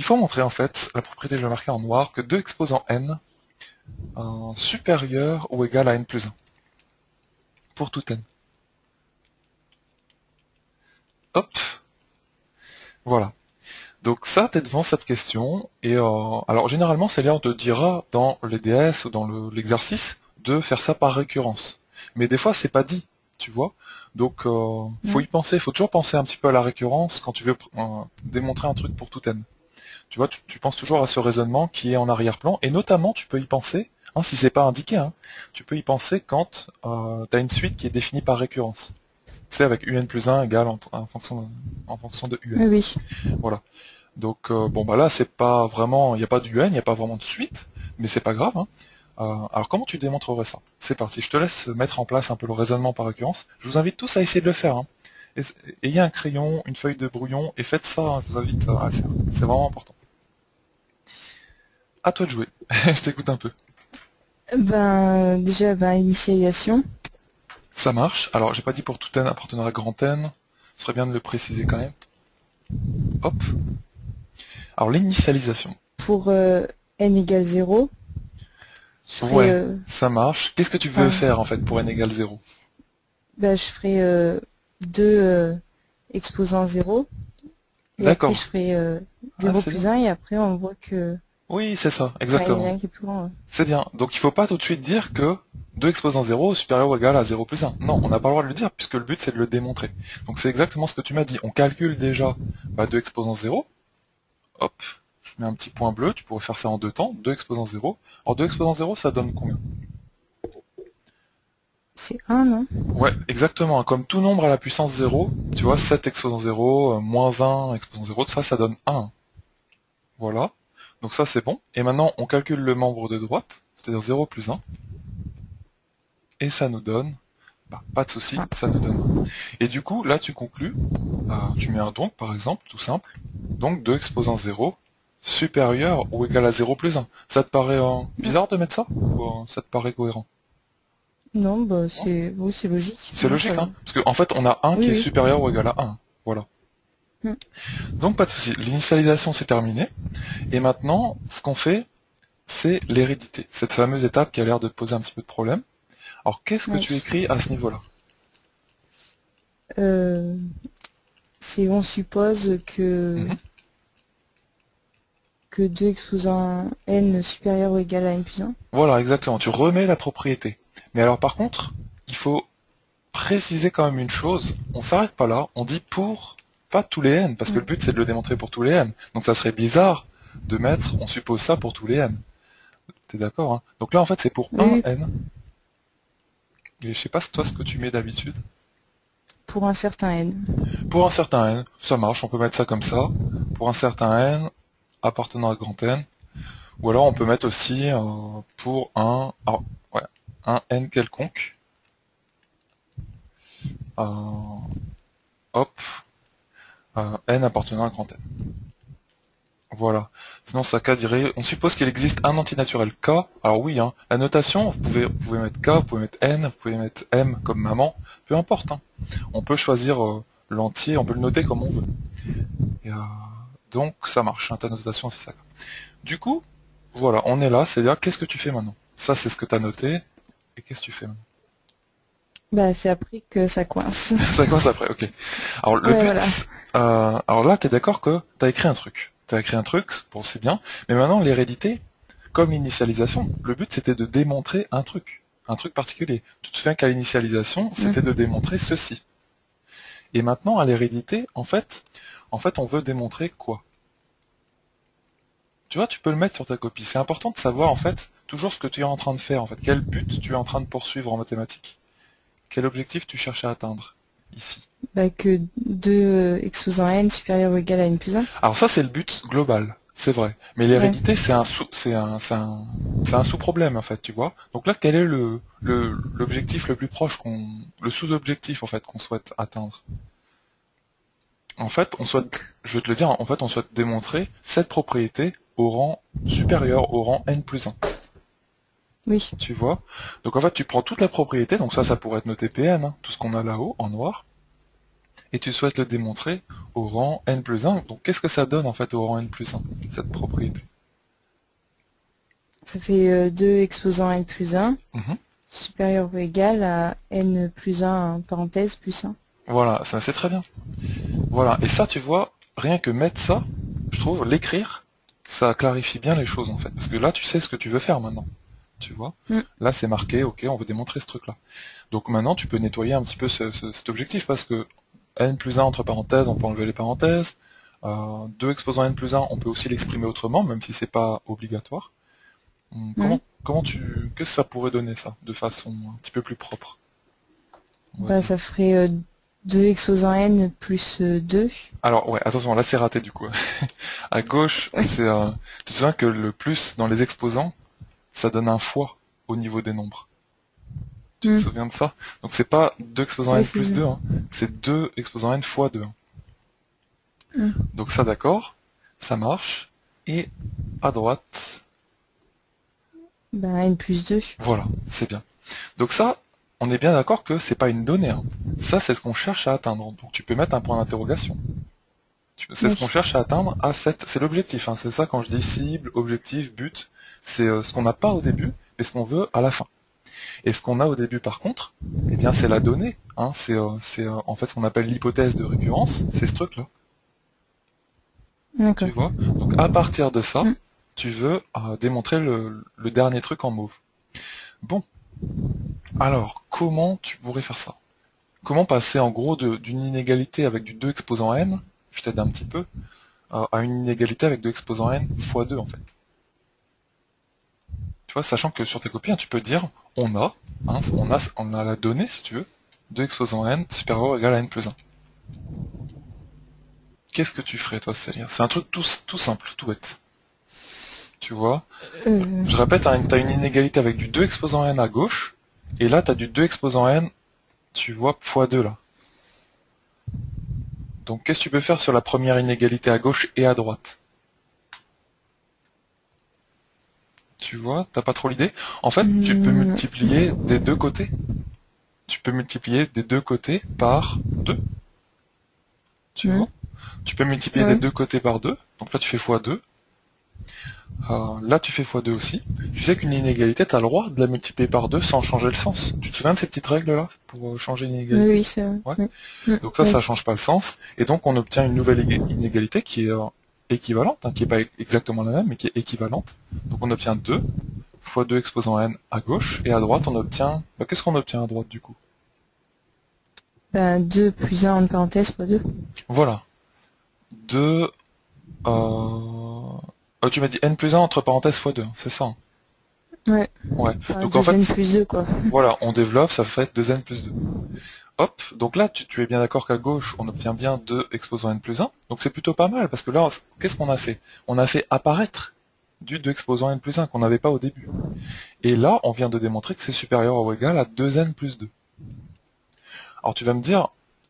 faut montrer en fait, la propriété je vais marquer en noir, que 2 exposants n supérieur ou égal à n plus 1 pour tout n. Hop, voilà. Donc ça, tu es devant cette question, et alors généralement Célier te dira dans les DS ou dans l'exercice de faire ça par récurrence. Mais des fois c'est pas dit, tu vois. Donc faut y penser, faut toujours penser un petit peu à la récurrence quand tu veux démontrer un truc pour tout n. Tu vois, tu penses toujours à ce raisonnement qui est en arrière-plan, et notamment tu peux y penser, si c'est pas indiqué, tu peux y penser quand tu as une suite qui est définie par récurrence. C'est avec un plus 1 égale en fonction de un. Oui. Voilà. Donc bon bah là c'est pas vraiment, il n'y a pas d'un, il n'y a pas vraiment de suite, mais c'est pas grave. Alors comment tu démontrerais ça? C'est parti, je te laisse mettre en place un peu le raisonnement par récurrence. Je vous invite tous à essayer de le faire. Ayez un crayon, une feuille de brouillon et faites ça, je vous invite à le faire. C'est vraiment important. À toi de jouer, je t'écoute un peu. Ben, déjà, initialisation. Ça marche. Alors j'ai pas dit pour tout n appartenant à grand n, ce serait bien de le préciser quand même. Hop. Alors l'initialisation. Pour n égale 0, je ferai, Ouais, ça marche. Qu'est-ce que tu veux faire en fait pour n égale 0? je ferai 2 exposants 0. Et après, je D'accord. ferai Ah, 0 c'est bien. plus 1, et après, on voit que... Oui, c'est ça, Enfin, il y en a exactement. un qui est plus grand. C'est bien. Donc il faut pas tout de suite dire que 2 exposant 0 est supérieur ou égal à 0 plus 1. Non, on n'a pas le droit de le dire puisque le but c'est de le démontrer. Donc c'est exactement ce que tu m'as dit. On calcule déjà 2 exposant 0. Hop, je mets un petit point bleu, tu pourrais faire ça en deux temps. 2 exposant 0. Alors 2 exposant 0, ça donne combien? C'est 1, non? Ouais, exactement. Comme tout nombre à la puissance 0, tu vois, 7 exposant 0, moins 1 exposant 0, ça donne 1. Voilà. Donc ça c'est bon. Et maintenant on calcule le membre de droite, c'est-à-dire 0 plus 1. Et ça nous donne, pas de souci, ça nous donne. Et du coup, là tu conclus, tu mets un donc par exemple, tout simple, donc 2 exposant 0 supérieur ou égal à 0 plus 1. Ça te paraît bizarre de mettre ça? Ou ça te paraît cohérent? Non, Non. oui, c'est logique. C'est Non, ça logique, va. parce qu'en fait on a un Oui, qui est oui. supérieur ou égal à 1. Voilà. Mm. Donc pas de souci, l'initialisation c'est terminé. Et maintenant, ce qu'on fait, c'est l'hérédité. Cette fameuse étape qui a l'air de te poser un petit peu de problème. Alors qu'est-ce que tu Oui. écris à ce niveau-là? Euh, on suppose Mhm. que 2 exposants n supérieur ou égal à n plus 1. Voilà, exactement. Tu remets la propriété. Mais alors par contre, il faut préciser quand même une chose. On s'arrête pas là. On dit pour pas tous les n, parce que le Mm. but c'est de le démontrer pour tous les n. Donc ça serait bizarre de mettre, on suppose ça pour tous les n. T'es d'accord, hein? Donc là en fait c'est pour un Oui, n. Et je sais pas toi ce que tu mets d'habitude. pour un certain n. Pour un certain n, ça marche, on peut mettre ça comme ça. Pour un certain n appartenant à grand n. Ou alors on peut mettre aussi pour ouais, un n quelconque. Hop, n appartenant à grand n. Voilà. Sinon ça K dirait, on suppose qu'il existe un antinaturel K. Alors oui, la notation, vous pouvez mettre K, vous pouvez mettre N, vous pouvez mettre M comme maman, peu importe. On peut choisir l'entier, on peut le noter comme on veut. Et, donc ça marche, ta notation c'est ça. Du coup, voilà, on est là, c'est-à-dire qu'est-ce que tu fais maintenant? Ça c'est ce que tu as noté, et qu'est-ce que tu fais maintenant? C'est après que ça coince. Ça commence après, ok. Alors le Ouais, voilà. but, alors là t'es d'accord que t'as écrit un truc. T'as écrit un truc, bon c'est bien, mais maintenant l'hérédité, comme l'initialisation, le but c'était de démontrer un truc particulier. Tu te souviens qu'à l'initialisation, Mm. c'était de démontrer ceci. Et maintenant à l'hérédité, en fait on veut démontrer quoi? Tu vois, tu peux le mettre sur ta copie. C'est important de savoir en fait toujours ce que tu es en train de faire, en fait, quel but tu es en train de poursuivre en mathématiques. Quel objectif tu cherches à atteindre ici. Que 2 exposants n supérieur ou égal à n plus 1. Alors ça c'est le but global, c'est vrai. Mais Ouais. l'hérédité c'est un sous-problème en fait, tu vois. Donc là quel est l'objectif le plus proche le sous-objectif en fait qu'on souhaite atteindre. En fait, je vais te le dire, en fait on souhaite démontrer cette propriété au rang supérieur au rang n plus 1. Oui. Tu vois. Donc en fait tu prends toute la propriété, donc ça pourrait être noté Pn, tout ce qu'on a là-haut en noir. et tu souhaites le démontrer au rang n plus 1. Donc qu'est-ce que ça donne en fait au rang n plus 1, cette propriété? Ça fait 2 exposant n plus 1 Mhm. supérieur ou égal à n plus 1 parenthèse plus 1. Voilà, ça c'est très bien. Voilà, et ça tu vois, rien que mettre ça, je trouve, l'écrire, ça clarifie bien les choses en fait. Parce que là tu sais ce que tu veux faire maintenant. Tu vois? Mm. Là c'est marqué, ok, on veut démontrer ce truc-là. Donc maintenant tu peux nettoyer un petit peu cet objectif parce que n plus 1 entre parenthèses, on peut enlever les parenthèses. 2 exposant n plus 1, on peut aussi l'exprimer autrement, même si c'est pas obligatoire. Mm. Qu'est-ce que ça pourrait donner ça, de façon un petit peu plus propre, on va Bah, dire. ça ferait 2 exposant n plus 2. Alors ouais, attention, là c'est raté du coup. À gauche, c'est tu te souviens que le plus dans les exposants, ça donne un fois au niveau des nombres. Tu te Mm. souviens de ça? Donc c'est pas 2 exposant Oui, n c'est plus ça. 2, hein, c'est 2 exposant n fois 2. Mm. Donc ça d'accord, ça marche. Et à droite, Bah, n plus 2. voilà, c'est bien. Donc ça, on est bien d'accord que c'est pas une donnée, hein. Ça c'est ce qu'on cherche à atteindre. Donc tu peux mettre un point d'interrogation. C'est ce qu'on Oui. cherche à atteindre à c'est l'objectif, hein. C'est ça quand je dis cible, objectif, but, c'est ce qu'on n'a pas au début, mais ce qu'on veut à la fin. Et ce qu'on a au début par contre, eh bien c'est la donnée, hein. C'est en fait ce qu'on appelle l'hypothèse de récurrence, c'est ce truc-là. Tu D'accord. vois? Donc à partir de ça, Mm. tu veux démontrer le dernier truc en mauve. Bon, alors comment tu pourrais faire ça? Comment passer en gros d'une inégalité avec du 2 exposant n, je t'aide un petit peu, à une inégalité avec 2 exposant n fois 2 en fait. Tu vois, sachant que sur tes copies, hein, tu peux dire on a la donnée si tu veux, 2 exposant n supérieur ou égal à n plus 1. Qu'est-ce que tu ferais toi, Célia? C'est un truc tout simple, tout bête. Tu vois? Euh, Je répète, t'as une inégalité avec du 2 exposant n à gauche, et là t'as du 2 exposant n, tu vois, fois 2 là. Donc qu'est-ce que tu peux faire sur la première inégalité à gauche et à droite? Tu vois, t'as pas trop l'idée? En fait, tu peux mm, multiplier des deux côtés. Tu peux multiplier des deux côtés par 2. Tu mm, vois? Tu peux multiplier des ouais. deux côtés par 2. Donc là, tu fais x2. Là, tu fais x2 aussi. Tu sais qu'une inégalité, tu as le droit de la multiplier par 2 sans changer le sens. Tu te souviens de ces petites règles-là pour changer une Oui, inégalité? oui, c'est vrai. Ouais. Mm. Mm, Donc ça oui. change pas le sens. Et donc, on obtient une nouvelle inégalité qui est équivalente, hein, qui est pas exactement la même, mais qui est équivalente. Donc on obtient 2 fois 2 exposant n à gauche, et à droite, on obtient... Bah, qu'est-ce qu'on obtient à droite, du coup? Bah, 2 plus 1 en parenthèse fois 2. Voilà. 2... tu m'as dit n plus 1 entre parenthèses fois 2, c'est ça, hein? Ouais. Ouais. Enfin, Donc en 2 n fait, plus 2, quoi. voilà, on développe, ça fait 2n plus 2. Hop, donc là, tu es bien d'accord qu'à gauche, on obtient bien 2 exposant n plus 1. Donc c'est plutôt pas mal, parce que là, qu'est-ce qu'on a fait? On a fait apparaître du 2 exposant n plus 1 qu'on n'avait pas au début. Et là, on vient de démontrer que c'est supérieur ou égal à 2n plus 2. Alors tu vas me dire,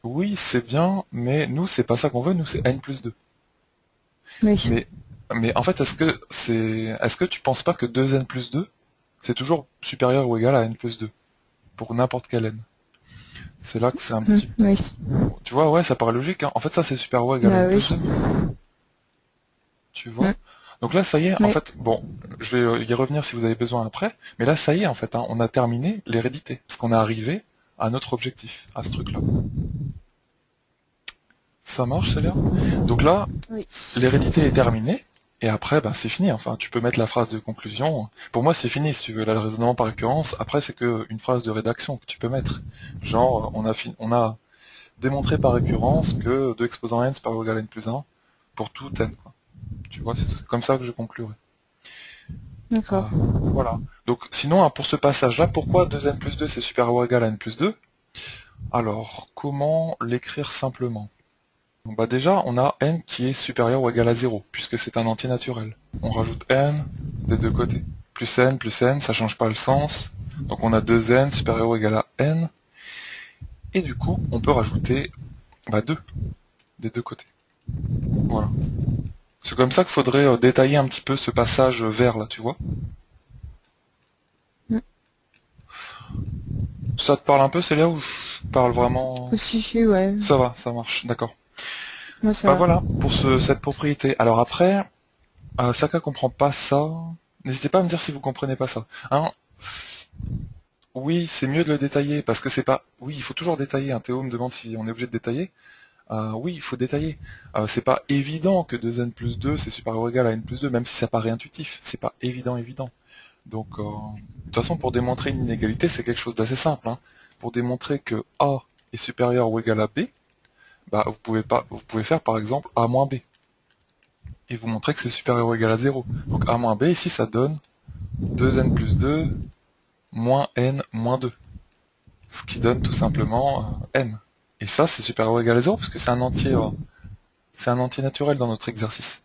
oui, c'est bien, mais nous, c'est pas ça qu'on veut, nous, c'est n plus 2. Oui. Mais, mais en fait, est-ce que tu penses pas que 2n plus 2, c'est toujours supérieur ou égal à n plus 2, pour n'importe quel n? C'est là que c'est un Mm, petit... oui. Tu vois, ouais, ça paraît logique, hein. En fait, ça, c'est supérieur ou égal à Bah n plus oui. 2. Tu vois? Mm, Donc là, ça y est, en oui. fait, bon, je vais y revenir si vous avez besoin après, mais là, ça y est, en fait, hein, on a terminé l'hérédité, parce qu'on est arrivé à notre objectif, à ce truc-là. Ça marche, c'est là? Donc là, Oui. l'hérédité est terminée, et après, bah, c'est fini. Enfin, tu peux mettre la phrase de conclusion. Pour moi, c'est fini, si tu veux. Là, le raisonnement par récurrence, après, c'est que une phrase de rédaction que tu peux mettre. Genre, on a démontré par récurrence que 2 exposant n supérieur ou égal à n plus 1 pour tout n, quoi. Tu vois, c'est comme ça que je conclurai. D'accord. Voilà. Donc, sinon, hein, pour ce passage-là, pourquoi 2n plus 2 c'est supérieur ou égal à n plus 2? Alors, comment l'écrire simplement? Donc, bah déjà, on a n qui est supérieur ou égal à 0, puisque c'est un entier naturel. On rajoute n des deux côtés. Plus n, ça change pas le sens. Donc on a 2n supérieur ou égal à n. Et du coup, on peut rajouter 2 des deux côtés. Voilà. C'est comme ça qu'il faudrait détailler un petit peu ce passage vert là, tu vois. Mm. Ça te parle un peu, c'est là où parle vraiment... Si, si, ouais. Ça va, ça marche, d'accord. Moi, ça Bah va. voilà, pour cette propriété. Alors après, Saka comprend pas ça. N'hésitez pas à me dire si vous comprenez pas ça. Hein, oui, c'est mieux de le détailler, parce que c'est pas... Oui, il faut toujours détailler. Un Théo me demande si on est obligé de détailler. Oui, il faut détailler. C'est pas évident que 2n plus 2 c'est supérieur ou égal à n plus 2, même si ça paraît intuitif. C'est pas évident. Donc, de toute façon, pour démontrer une inégalité, c'est quelque chose d'assez simple. Hein. Pour démontrer que A est supérieur ou égal à B, bah, vous pouvez faire par exemple A moins B. Et vous montrer que c'est supérieur ou égal à 0. Donc A moins B, ici, ça donne 2n plus 2 moins n moins 2. Ce qui donne tout simplement n. Et ça, c'est supérieur ou égal à 0 parce que c'est un entier naturel dans notre exercice.